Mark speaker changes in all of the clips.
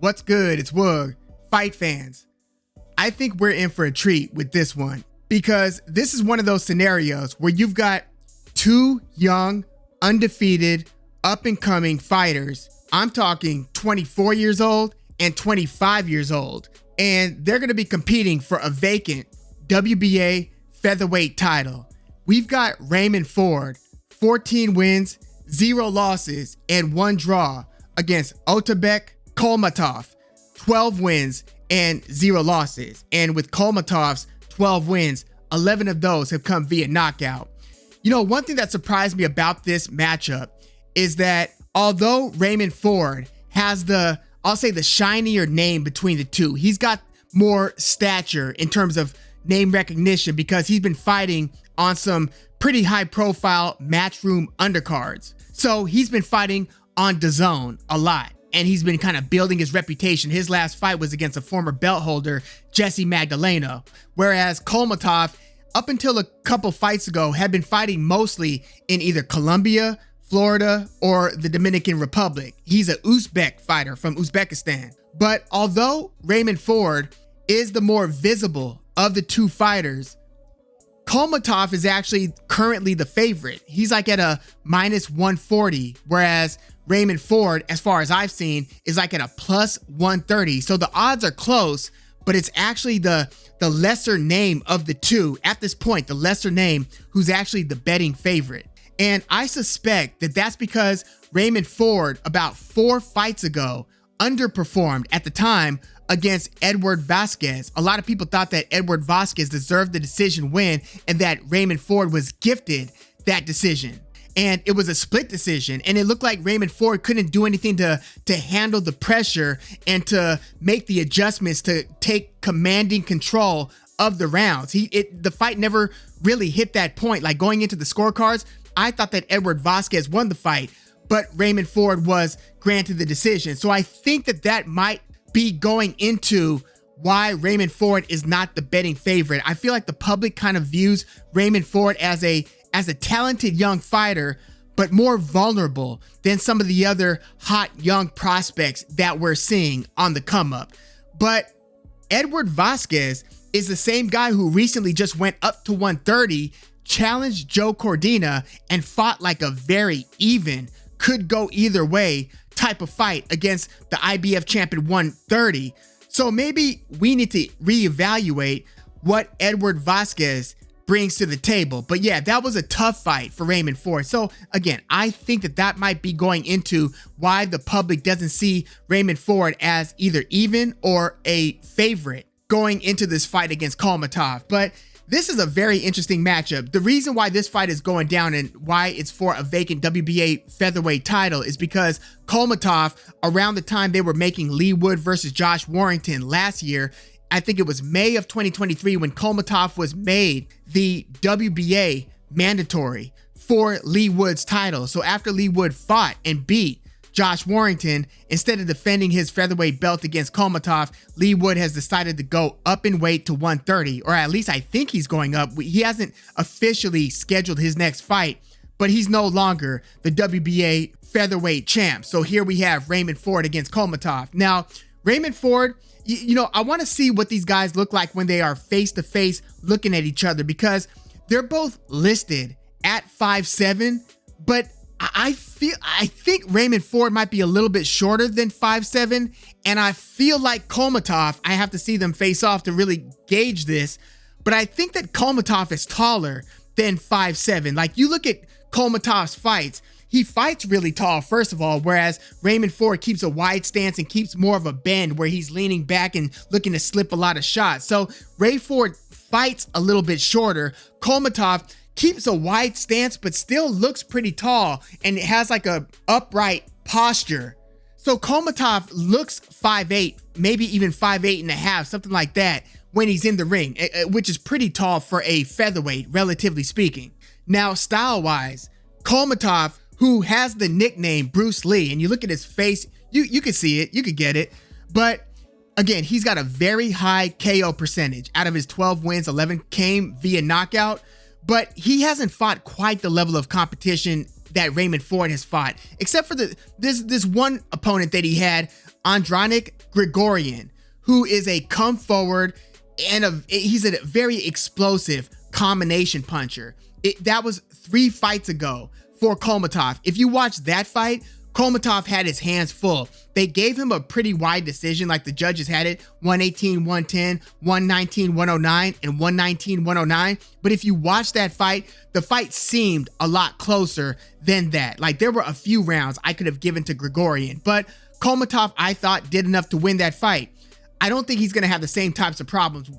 Speaker 1: What's good? It's Woog. Fight fans, I think we're in for a treat with this one because this is one of those scenarios where you've got two young, undefeated, up-and-coming fighters. I'm talking 24 years old and 25 years old, and they're going to be competing for a vacant WBA Featherweight title. We've got Raymond Ford, 14 wins, 0 losses, and 1 draw against Otabek Kholmatov, 12 wins and 0 losses. And with Kholmatov's 12 wins, 11 of those have come via knockout. You know, one thing that surprised me about this matchup is that although Raymond Ford has the, I'll say, the shinier name between the two, he's got more stature in terms of name recognition because he's been fighting on some pretty high profile matchroom undercards. So he's been fighting on DAZN a lot, and he's been kind of building his reputation. His last fight was against a former belt holder, Jesse Magdaleno, whereas Kholmatov, up until a couple fights ago, had been fighting mostly in either Colombia, Florida, or the Dominican Republic. He's an Uzbek fighter from Uzbekistan. But although Raymond Ford is the more visible of the two fighters, Kholmatov is actually currently the favorite. He's like at a -140, whereas Raymond Ford, as far as I've seen, is like at a +130. So the odds are close, but it's actually the lesser name of the two. At this point, the lesser name who's actually the betting favorite. And I suspect that that's because Raymond Ford, about 4 fights ago, underperformed at the time against Edward Vasquez. A lot of people thought that Edward Vasquez deserved the decision win and that Raymond Ford was gifted that decision. And it was a split decision, and it looked like Raymond Ford couldn't do anything to handle the pressure and to make the adjustments to take commanding control of the rounds. The fight never really hit that point. Like going into the scorecards, I thought that Edward Vasquez won the fight, but Raymond Ford was granted the decision. So I think that might be going into why Raymond Ford is not the betting favorite. I feel like the public kind of views Raymond Ford as a talented young fighter, but more vulnerable than some of the other hot young prospects that we're seeing on the come up. But Edward Vasquez is the same guy who recently just went up to 130, challenged Joe Cordina, and fought like a very even, could go either way type of fight against the IBF champion 130. So maybe we need to reevaluate what Edward Vasquez brings to the table. But yeah, that was a tough fight for Raymond Ford. So again, I think that might be going into why the public doesn't see Raymond Ford as either even or a favorite going into this fight against Kholmatov. But this is a very interesting matchup. The reason why this fight is going down and why it's for a vacant WBA featherweight title is because Kholmatov, around the time they were making Leigh Wood versus Josh Warrington last year, I think it was May of 2023 when Kholmatov was made the WBA mandatory for Leigh Wood's title. So after Leigh Wood fought and beat Josh Warrington, instead of defending his featherweight belt against Kholmatov, Leigh Wood has decided to go up in weight to 130, or at least I think he's going up. He hasn't officially scheduled his next fight, but he's no longer the WBA featherweight champ. So here we have Raymond Ford against Kholmatov. Now, Raymond Ford, you know, I want to see what these guys look like when they are face to face looking at each other, because they're both listed at 5'7", but I think Raymond Ford might be a little bit shorter than 5'7", and I feel like Kholmatov, I have to see them face off to really gauge this, but I think that Kholmatov is taller than 5'7". Like, you look at Kholmatov's fights, he fights really tall, first of all, whereas Raymond Ford keeps a wide stance and keeps more of a bend where he's leaning back and looking to slip a lot of shots. So Ray Ford fights a little bit shorter. Kholmatov keeps a wide stance, but still looks pretty tall and it has like a upright posture. So Kholmatov looks 5'8", maybe even 5'8 and a half, something like that, when he's in the ring, which is pretty tall for a featherweight, relatively speaking. Now, style-wise, Kholmatov, who has the nickname Bruce Lee, and you look at his face, you can see it, you could get it, but again, he's got a very high KO percentage. Out of his 12 wins, 11 came via knockout. But he hasn't fought quite the level of competition that Raymond Ford has fought, except for this one opponent that he had, Andranik Grigorian, who is a come forward and he's a very explosive combination puncher. That was 3 fights ago for Kholmatov. If you watch that fight, Kholmatov had his hands full. They gave him a pretty wide decision, like the judges had it 118, 110, 119, 109, and 119, 109. But if you watch that fight, the fight seemed a lot closer than that. Like there were a few rounds I could have given to Grigorian, but Kholmatov, I thought, did enough to win that fight. I don't think he's going to have the same types of problems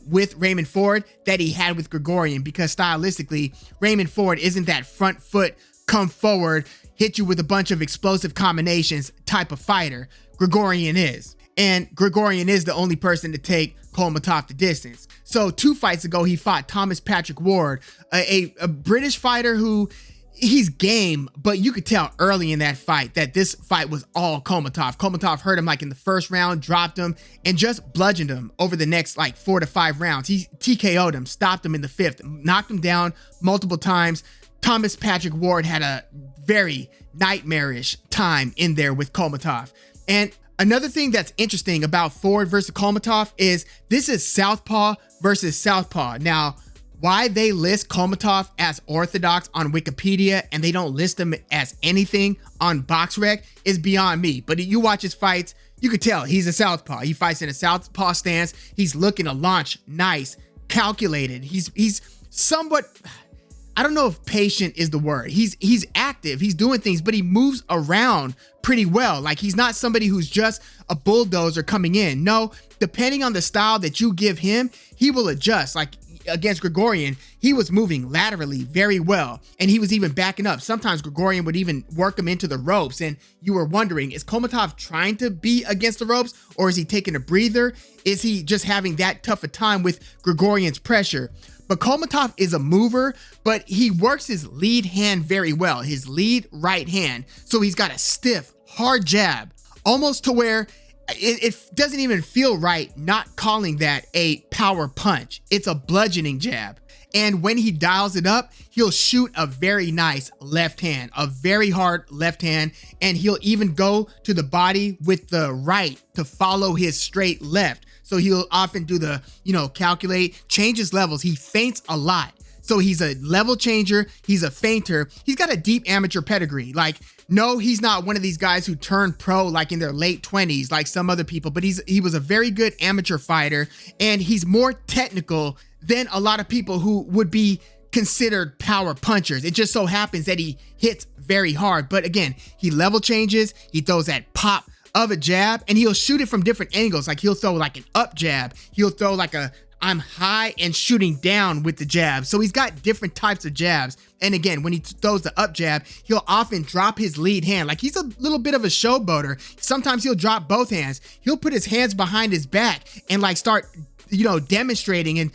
Speaker 1: with Raymond Ford that he had with Grigorian, because stylistically, Raymond Ford isn't that front foot, come forward, hit you with a bunch of explosive combinations type of fighter. Grigorian is. And Grigorian is the only person to take Kholmatov the distance. So 2 fights ago, he fought Thomas Patrick Ward, a British fighter who he's game, but you could tell early in that fight that this fight was all Kholmatov. Kholmatov hurt him like in the first round, dropped him, and just bludgeoned him over the next like 4 to 5 rounds. He TKO'd him, stopped him in the 5th, knocked him down multiple times. Thomas Patrick Ward had a very nightmarish time in there with Kholmatov. And another thing that's interesting about Ford versus Kholmatov is this is southpaw versus southpaw. Now, why they list Kholmatov as orthodox on Wikipedia and they don't list him as anything on BoxRec is beyond me. But you watch his fights, you could tell he's a southpaw. He fights in a southpaw stance. He's looking to launch nice, calculated. He's somewhat, I don't know if patient is the word. He's active, he's doing things, but he moves around pretty well. Like he's not somebody who's just a bulldozer coming in. No, depending on the style that you give him, he will adjust. Like against Grigorian, he was moving laterally very well, and he was even backing up. Sometimes Grigorian would even work him into the ropes, and you were wondering, is Kholmatov trying to be against the ropes, or is he taking a breather? Is he just having that tough a time with Grigorian's pressure? But Kholmatov is a mover, but he works his lead hand very well, his lead right hand. So he's got a stiff, hard jab, almost to where it doesn't even feel right not calling that a power punch. It's a bludgeoning jab. And when he dials it up, he'll shoot a very nice left hand, a very hard left hand, and he'll even go to the body with the right to follow his straight left. So he'll often do the, calculate, change his levels. He feints a lot. So he's a level changer. He's a feinter. He's got a deep amateur pedigree. Like, no, he's not one of these guys who turned pro like in their late 20s, like some other people, but he was a very good amateur fighter, and he's more technical than a lot of people who would be considered power punchers. It just so happens that he hits very hard. But again, he level changes. He throws that pop of a jab, and he'll shoot it from different angles. Like he'll throw like an up jab. He'll throw like I'm high and shooting down with the jab. So he's got different types of jabs. And again, when he throws the up jab, he'll often drop his lead hand. Like he's a little bit of a showboater. Sometimes he'll drop both hands. He'll put his hands behind his back and like start, demonstrating and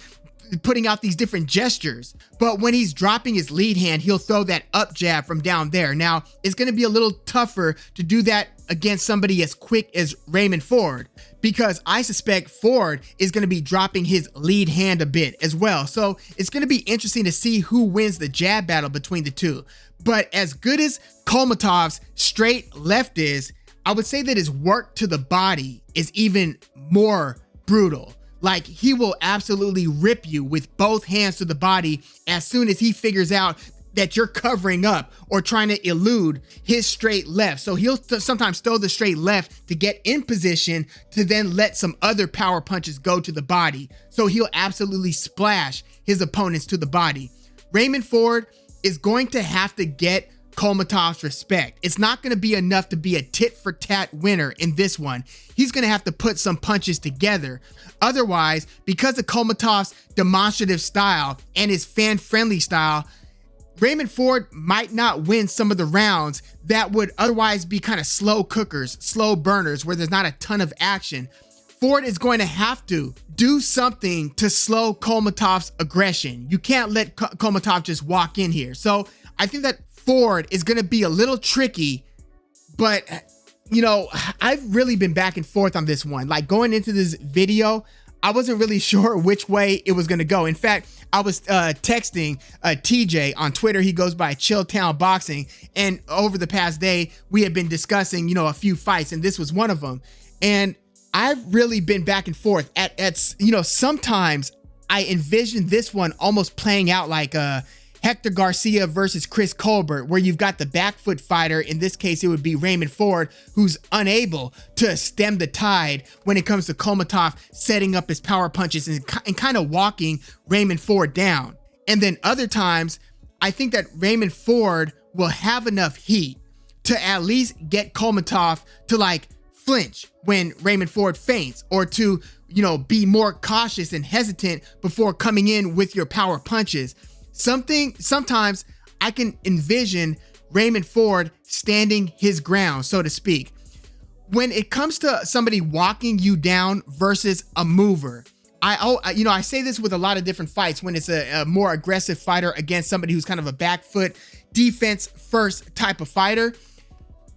Speaker 1: putting out these different gestures. But when he's dropping his lead hand, he'll throw that up jab from down there. Now, it's going to be a little tougher to do that against somebody as quick as Raymond Ford, because I suspect Ford is going to be dropping his lead hand a bit as well. So it's going to be interesting to see who wins the jab battle between the two. But as good as Kholmatov's straight left is, I would say that his work to the body is even more brutal. Like he will absolutely rip you with both hands to the body as soon as he figures out that you're covering up or trying to elude his straight left. So he'll sometimes throw the straight left to get in position to then let some other power punches go to the body. So he'll absolutely splash his opponents to the body. Raymond Ford is going to have to get Kholmatov's respect. It's not going to be enough to be a tit for tat winner in this one. He's going to have to put some punches together. Otherwise, because of Kholmatov's demonstrative style and his fan-friendly style, Raymond Ford might not win some of the rounds that would otherwise be kind of slow cookers, slow burners, where there's not a ton of action. Ford is going to have to do something to slow Kholmatov's aggression. You can't let Kholmatov just walk in here. So I think that Ford is going to be a little tricky, but I've really been back and forth on this one. Like going into this video, I wasn't really sure which way it was going to go. In fact, I was texting TJ on Twitter. He goes by Chilltown Boxing. And over the past day, we had been discussing, a few fights, and this was one of them. And I've really been back and forth at sometimes I envision this one almost playing out like Hector Garcia versus Chris Colbert, where you've got the back foot fighter. In this case, it would be Raymond Ford, who's unable to stem the tide when it comes to Kholmatov setting up his power punches and kind of walking Raymond Ford down. And then other times, I think that Raymond Ford will have enough heat to at least get Kholmatov to like flinch when Raymond Ford feints, or to, be more cautious and hesitant before coming in with your power punches. Sometimes I can envision Raymond Ford standing his ground, so to speak. When it comes to somebody walking you down versus a mover, I say this with a lot of different fights when it's a more aggressive fighter against somebody who's kind of a back foot defense first type of fighter.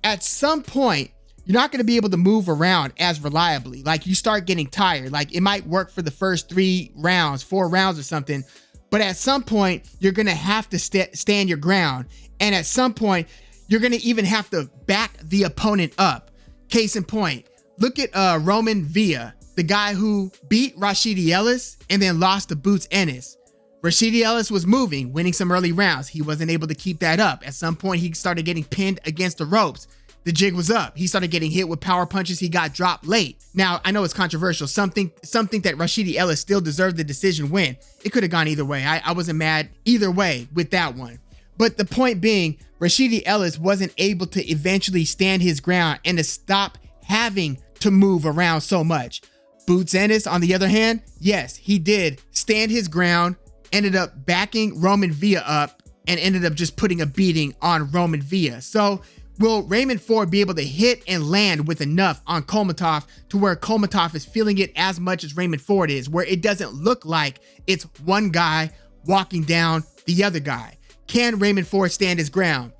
Speaker 1: At some point, you're not going to be able to move around as reliably. Like, you start getting tired. Like, it might work for the first 4 rounds or something, but at some point you're going to have to stand your ground. And at some point you're going to even have to back the opponent up. Case in point, look at Roman Villa, the guy who beat Rashidi Ellis and then lost to Boots Ennis. Rashidi Ellis was moving, winning some early rounds. He wasn't able to keep that up. At some point, he started getting pinned against the ropes. The jig was up. He started getting hit with power punches. He got dropped late. Now, I know it's controversial. Some think that Rashidi Ellis still deserved the decision win. It could have gone either way. I wasn't mad either way with that one. But the point being, Rashidi Ellis wasn't able to eventually stand his ground and to stop having to move around so much. Boots Ennis, on the other hand, yes, he did stand his ground, ended up backing Roman Villa up, and ended up just putting a beating on Roman Villa. So will Raymond Ford be able to hit and land with enough on Kholmatov to where Kholmatov is feeling it as much as Raymond Ford is, where it doesn't look like it's one guy walking down the other guy? Can Raymond Ford stand his ground?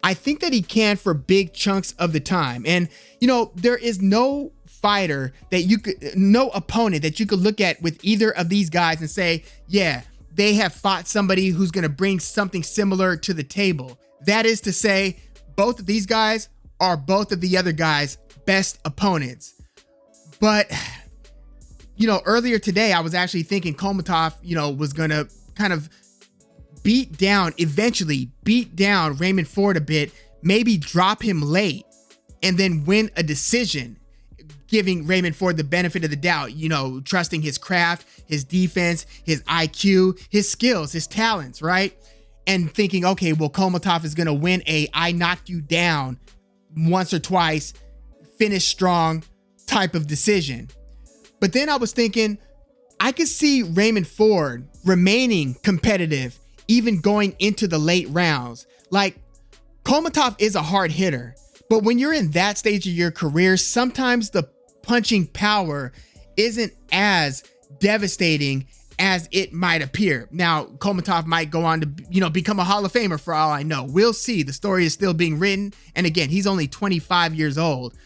Speaker 1: I think that he can for big chunks of the time. And, there is no fighter no opponent that you could look at with either of these guys and say, yeah, they have fought somebody who's going to bring something similar to the table. That is to say, both of these guys are both of the other guys' best opponents. But, earlier today, I was actually thinking Kholmatov, was going to kind of eventually beat down Raymond Ford a bit, maybe drop him late, and then win a decision, giving Raymond Ford the benefit of the doubt, trusting his craft, his defense, his IQ, his skills, his talents, right? And thinking, okay, well, Kholmatov is going to win I knocked you down once or twice, finish strong type of decision. But then I was thinking, I could see Raymond Ford remaining competitive, even going into the late rounds. Like, Kholmatov is a hard hitter, but when you're in that stage of your career, sometimes the punching power isn't as devastating as it might appear. Now, Kholmatov might go on to, become a Hall of Famer for all I know. We'll see. The story is still being written. And again, he's only 25 years old.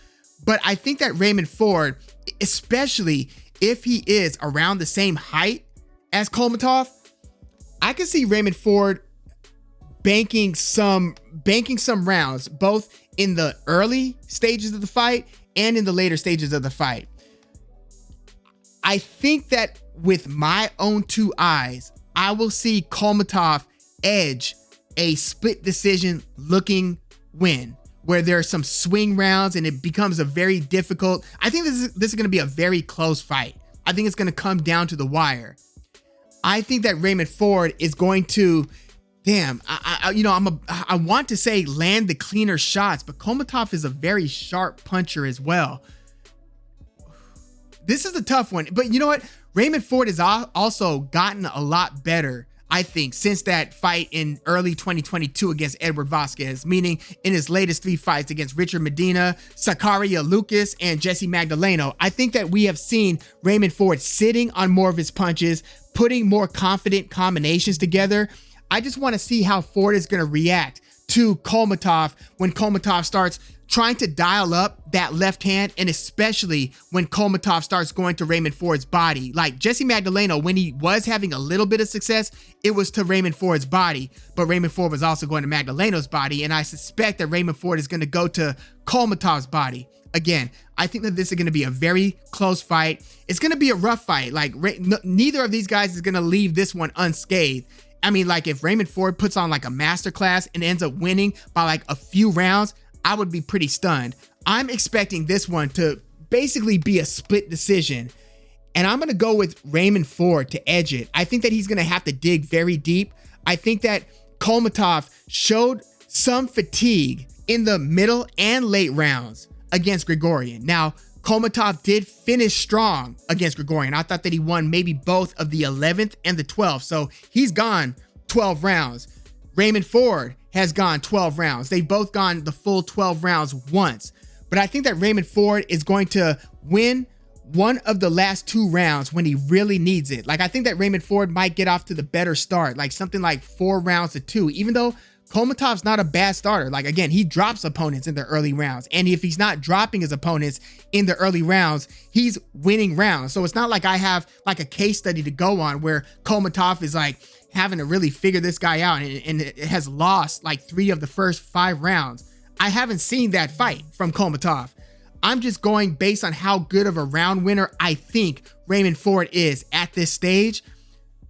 Speaker 1: But I think that Raymond Ford, especially if he is around the same height as Kholmatov, I can see Raymond Ford banking some rounds, both in the early stages of the fight and in the later stages of the fight. I think that with my own 2 eyes, I will see Kholmatov edge a split decision looking win, where there are some swing rounds and it becomes a very difficult. I think this is going to be a very close fight. I think it's going to come down to the wire. I think that Raymond Ford is going to, I want to say land the cleaner shots, but Kholmatov is a very sharp puncher as well. This is a tough one, but you know what? Raymond Ford has also gotten a lot better, I think, since that fight in early 2022 against Edward Vasquez, meaning in his latest 3 fights against Richard Medina, Zakaria Lucas, and Jesse Magdaleno. I think that we have seen Raymond Ford sitting on more of his punches, putting more confident combinations together. I just want to see how Ford is going to react to Kholmatov when Kholmatov starts trying to dial up that left hand, and especially when Kholmatov starts going to Raymond Ford's body. Like Jesse Magdaleno, when he was having a little bit of success, it was to Raymond Ford's body, but Raymond Ford was also going to Magdaleno's body, and I suspect that Raymond Ford is going to go to Kholmatov's body. Again, I think that this is going to be a very close fight. It's going to be a rough fight. Like neither of these guys is going to leave this one unscathed. I mean, like if Raymond Ford puts on like a masterclass and ends up winning by like a few rounds, I would be pretty stunned. I'm expecting this one to basically be a split decision, and I'm going to go with Raymond Ford to edge it. I think that he's going to have to dig very deep. I think that Kholmatov showed some fatigue in the middle and late rounds against Grigorian. Now, Kholmatov did finish strong against Grigorian. I thought that he won maybe both of the 11th and the 12th, so he's gone 12 rounds. Raymond Ford has gone 12 rounds. They've both gone the full 12 rounds once. But I think that Raymond Ford is going to win one of the last 2 rounds when he really needs it. Like I think that Raymond Ford might get off to the better start, like something like 4 rounds to 2, even though Kholmatov's not a bad starter. Like again, he drops opponents in the early rounds. And if he's not dropping his opponents in the early rounds, he's winning rounds. So it's not like I have like a case study to go on where Kholmatov is like having to really figure this guy out and it has lost like 3 of the first 5 rounds. I haven't seen that fight from Kholmatov. I'm just going based on how good of a round winner I think Raymond Ford is at this stage.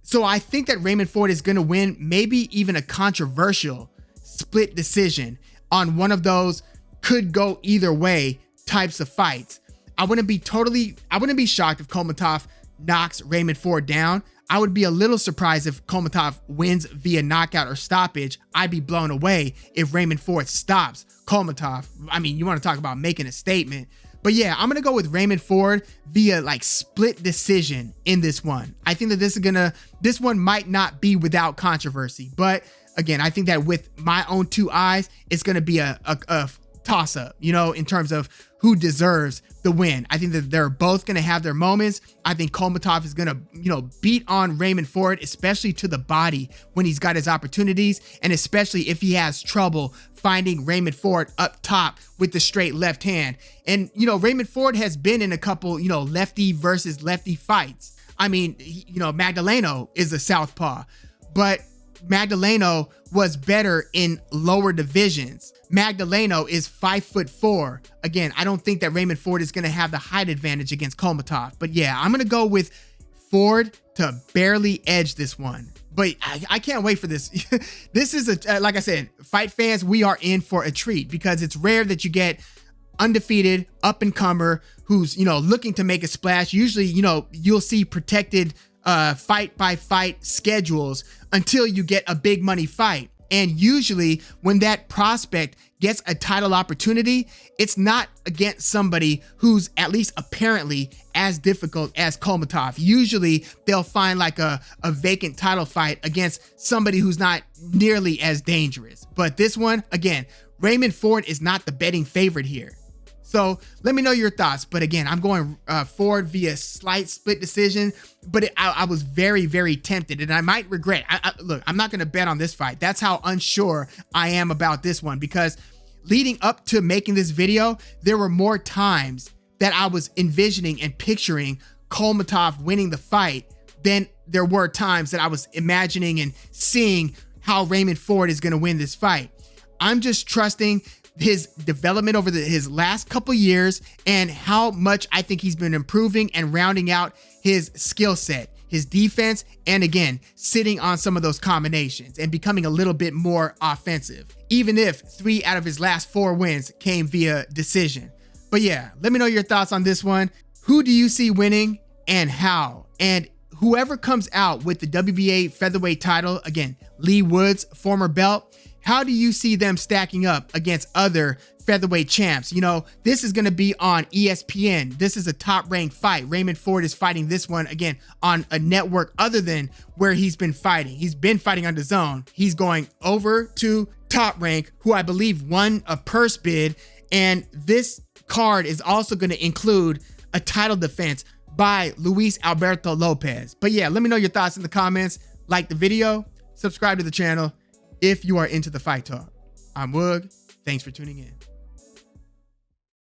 Speaker 1: So I think that Raymond Ford is going to win maybe even a controversial split decision on one of those could go either way types of fights. I wouldn't be shocked if Kholmatov knocks Raymond Ford down. I would be a little surprised if Kholmatov wins via knockout or stoppage. I'd be blown away if Raymond Ford stops Kholmatov. I mean, you want to talk about making a statement. But yeah, I'm going to go with Raymond Ford via like split decision in this one. I think that this one might not be without controversy. But again, I think that with my own 2 eyes, it's going to be a toss up, you know, in terms of who deserves the win. I think that they're both going to have their moments. I think Kholmatov is going to, you know, beat on Raymond Ford, especially to the body when he's got his opportunities, and especially if he has trouble finding Raymond Ford up top with the straight left hand. And, you know, Raymond Ford has been in a couple, you know, lefty versus lefty fights. I mean, you know, Magdaleno is a southpaw, but Magdaleno was better in lower divisions. Magdaleno is 5'4". Again, I don't think that Raymond Ford is going to have the height advantage against Kholmatov. But yeah, I'm going to go with Ford to barely edge this one. But I can't wait for this. This is like I said, fight fans, we are in for a treat because it's rare that you get undefeated up and comer who's, you know, looking to make a splash. Usually, you know, you'll see protected fight by fight schedules until you get a big money fight. And usually when that prospect gets a title opportunity, it's not against somebody who's at least apparently as difficult as Kholmatov. Usually they'll find like a vacant title fight against somebody who's not nearly as dangerous. But this one, again, Raymond Ford is not the betting favorite here. So let me know your thoughts. But again, I'm going Ford via slight split decision, but I was very, very tempted and I might regret. Look, I'm not going to bet on this fight. That's how unsure I am about this one, because leading up to making this video, there were more times that I was envisioning and picturing Kholmatov winning the fight than there were times that I was imagining and seeing how Raymond Ford is going to win this fight. I'm just trusting his development over his last couple years and how much I think he's been improving and rounding out his skill set, his defense, and again, sitting on some of those combinations and becoming a little bit more offensive, even if 3 out of his last 4 wins came via decision. But yeah, let me know your thoughts on this one. Who do you see winning and how? And whoever comes out with the WBA featherweight title, again, Lee Woods, former belt, how do you see them stacking up against other featherweight champs? You know, this is going to be on ESPN. This is a top-ranked fight. Raymond Ford is fighting this one, again, on a network other than where he's been fighting. He's been fighting on DAZN. He's going over to Top Rank, who I believe won a purse bid. And this card is also going to include a title defense by Luis Alberto Lopez. But yeah, let me know your thoughts in the comments. Like the video, subscribe to the channel if you are into the fight talk. I'm Woog. Thanks for tuning in.